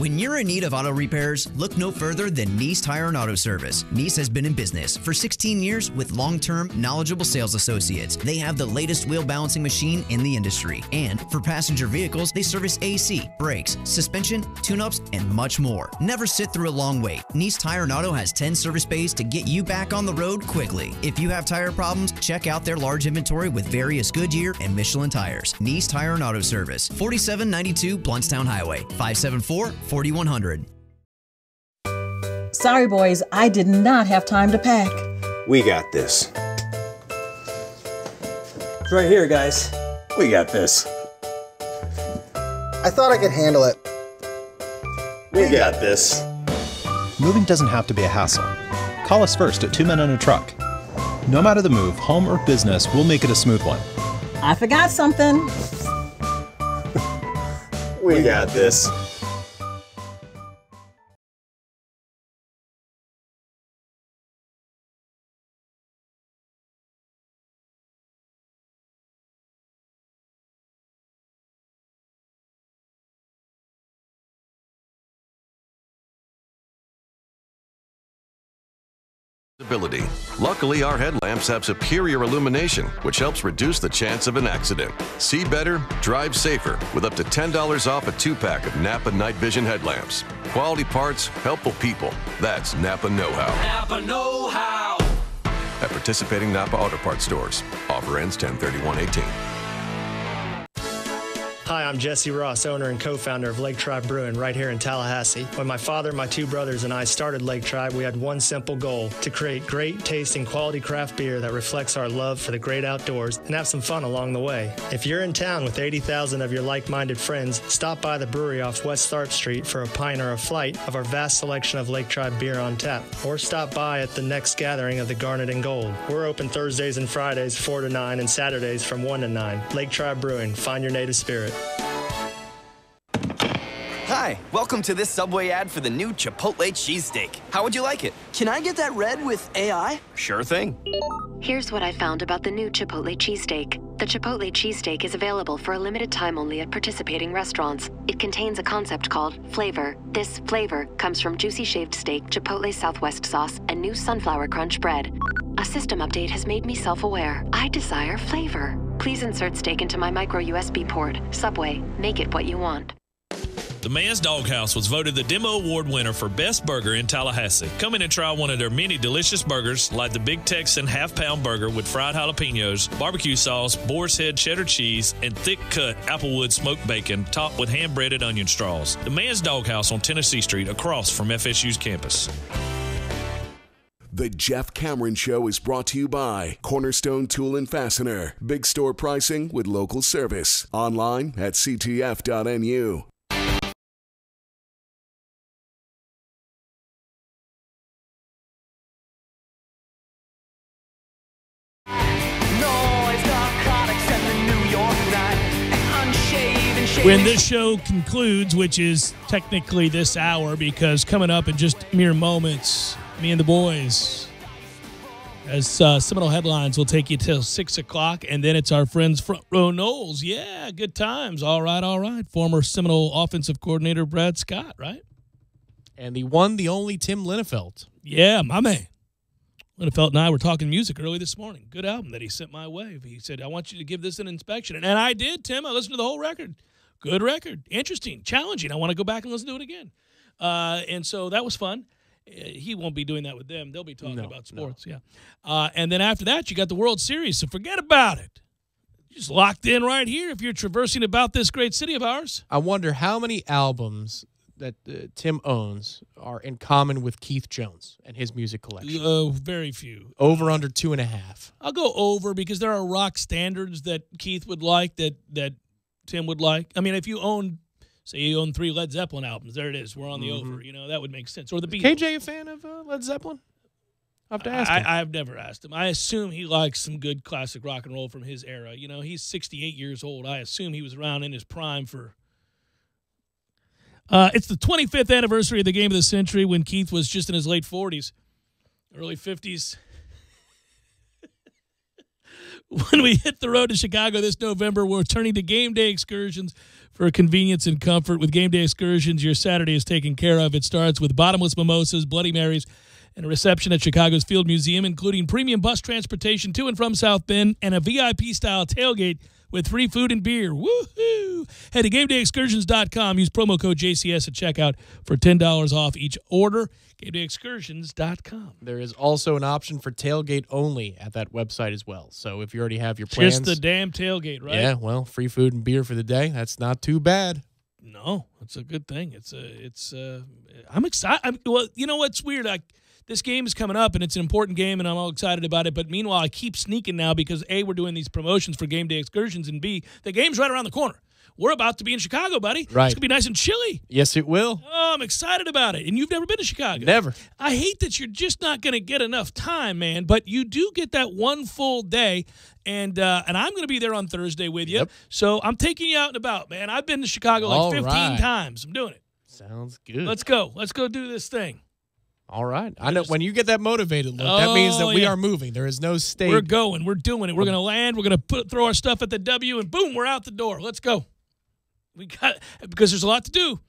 When you're in need of auto repairs, look no further than Nice Tire and Auto Service. Nice has been in business for 16 years with long-term, knowledgeable sales associates. They have the latest wheel balancing machine in the industry. And for passenger vehicles, they service AC, brakes, suspension, tune-ups, and much more. Never sit through a long wait. Nice Tire and Auto has 10 service bays to get you back on the road quickly. If you have tire problems, check out their large inventory with various Goodyear and Michelin tires. Nice Tire and Auto Service, 4792 Bluntstown Highway, 574-4100. Sorry, boys, I did not have time to pack. We got this. It's right here, guys. We got this. I thought I could handle it. We got this. Moving doesn't have to be a hassle. Call us first at 2 Men and a Truck. No matter the move, home or business, we'll make it a smooth one. I forgot something. We got this. Luckily, our headlamps have superior illumination, which helps reduce the chance of an accident. See better, drive safer, with up to $10 off a 2-pack of Napa Night Vision headlamps. Quality parts, helpful people. That's Napa Know-How. Napa Know-How. At participating Napa Auto Parts stores. Offer ends 10/31/18. Hi, I'm Jesse Ross, owner and co-founder of Lake Tribe Brewing right here in Tallahassee. When my father, my 2 brothers, and I started Lake Tribe, we had one simple goal: to create great tasting quality craft beer that reflects our love for the great outdoors and have some fun along the way. If you're in town with 80,000 of your like-minded friends, stop by the brewery off West Tharp Street for a pint or a flight of our vast selection of Lake Tribe beer on tap, or stop by at the next gathering of the Garnet and Gold. We're open Thursdays and Fridays 4 to 9 and Saturdays from 1 to 9. Lake Tribe Brewing, find your native spirit. Hi, welcome to this Subway ad for the new Chipotle cheesesteak. How would you like it? Can I get that red with AI? Sure thing. Here's what I found about the new Chipotle cheesesteak. The Chipotle cheesesteak is available for a limited time only at participating restaurants. It contains a concept called flavor. This flavor comes from juicy shaved steak, Chipotle Southwest sauce, and new sunflower crunch bread. A system update has made me self-aware. I desire flavor. Please insert steak into my micro USB port. Subway, make it what you want. The Man's Doghouse was voted the Demo Award winner for Best Burger in Tallahassee. Come in and try one of their many delicious burgers, like the Big Texan half-pound burger with fried jalapenos, barbecue sauce, boar's head cheddar cheese, and thick-cut Applewood smoked bacon topped with hand-breaded onion straws. The Man's Doghouse on Tennessee Street, across from FSU's campus. The Jeff Cameron Show is brought to you by Cornerstone Tool and Fastener. Big store pricing with local service. Online at ctf.nu. When this show concludes, which is technically this hour, because coming up in just mere moments, me and the boys, as Seminole Headlines will take you till 6 o'clock, and then it's our friends Front Row Knowles. Yeah, good times. All right. Former Seminole offensive coordinator Brad Scott, right? And the one, the only Tim Linnefelt. Yeah, my man. Linnefelt and I were talking music early this morning. Good album that he sent my way. He said, I want you to give this an inspection. And I did, Tim. I listened to the whole record. Good record. Interesting. Challenging. I want to go back and listen to it again. And so that was fun. He won't be doing that with them. They'll be talking about sports, yeah. And then after that, you got the World Series, so forget about it. Just locked in right here if you're traversing about this great city of ours. I wonder how many albums that Tim owns are in common with Keith Jones and his music collection. Very few. Over under 2.5. I'll go over because there are rock standards that Keith would like that Tim would like. I mean, if you own, say you own 3 Led Zeppelin albums, there it is. We're on the over. You know, that would make sense. Or the Beatles. KJ a fan of Led Zeppelin? I'll have to ask him. I've never asked him. I assume he likes some good classic rock and roll from his era. You know, he's 68 years old. I assume he was around in his prime for... it's the 25th anniversary of the game of the century when Keith was just in his late 40s, early 50s. When we hit the road to Chicago this November, we're turning to Game Day Excursions for convenience and comfort. With Game Day Excursions, your Saturday is taken care of. It starts with bottomless mimosas, Bloody Marys, and a reception at Chicago's Field Museum, including premium bus transportation to and from South Bend and a VIP-style tailgate with free food and beer. Woohoo! Head to GameDayExcursions.com. Use promo code JCS at checkout for $10 off each order. GameDayExcursions.com. There is also an option for tailgate only at that website as well. So if you already have your plans. Just the damn tailgate, right? Yeah, well, free food and beer for the day. That's not too bad. No, it's a good thing. I'm excited. Well, you know what's weird? This game is coming up, and it's an important game, and I'm all excited about it. But meanwhile, I keep sneaking now because, A, we're doing these promotions for Game Day Excursions, and B, the game's right around the corner. We're about to be in Chicago, buddy. Right. It's going to be nice and chilly. Yes, it will. Oh, I'm excited about it. And you've never been to Chicago. Never. I hate that you're just not going to get enough time, man. But you do get that one full day, and I'm going to be there on Thursday with you. Yep. So I'm taking you out and about, man. I've been to Chicago like 15 times. I'm doing it. Sounds good. Let's go. Let's go do this thing. All right. I know when you get that motivated look, that means that we are moving. There is no state. We're going. We're doing it. We're going to land. We're going to throw our stuff at the W, and boom, we're out the door. Let's go. Because there's a lot to do,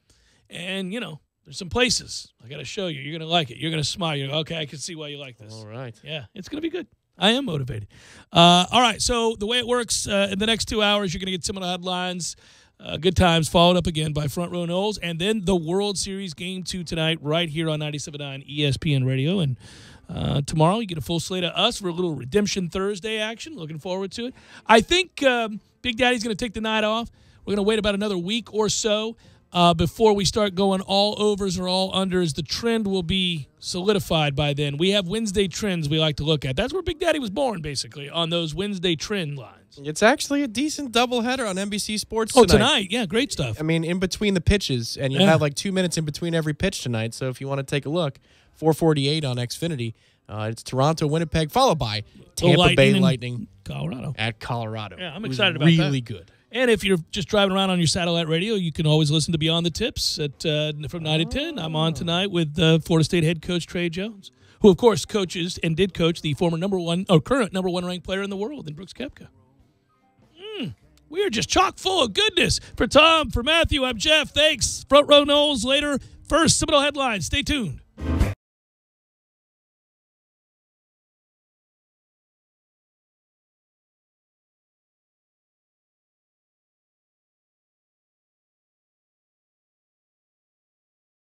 and there's some places I got to show you. You're going to like it. You're going to smile. You're okay. I can see why you like this. All right. Yeah, it's going to be good. I am motivated. All right. So the way it works in the next 2 hours, you're going to get some of the headlines. Good times, followed up again by Front Row Knowles, and then the World Series Game 2 tonight right here on 97.9 ESPN Radio. And tomorrow you get a full slate of us for a little Redemption Thursday action. Looking forward to it. I think Big Daddy's going to take the night off. We're going to wait about another week or so before we start going all overs or all unders. The trend will be solidified by then. We have Wednesday trends we like to look at. That's where Big Daddy was born, basically, on those Wednesday trend lines. It's actually a decent doubleheader on NBC Sports tonight. Oh, tonight. Yeah, great stuff. I mean, in between the pitches, and you have like 2 minutes in between every pitch tonight. So if you want to take a look, 4:48 on Xfinity. It's Toronto, Winnipeg, followed by Tampa Bay Lightning. Colorado. At Colorado. Yeah, I'm excited about that. Really good. And if you're just driving around on your satellite radio, you can always listen to Beyond the Tips from 9 to 10. I'm on tonight with Florida State head coach Trey Jones, who, of course, coaches and did coach the current number one ranked player in the world in Brooks Koepka. We are just chock full of goodness. For Tom, for Matthew, I'm Jeff. Thanks. Front Row Knowles later. First, Seminole headlines. Stay tuned.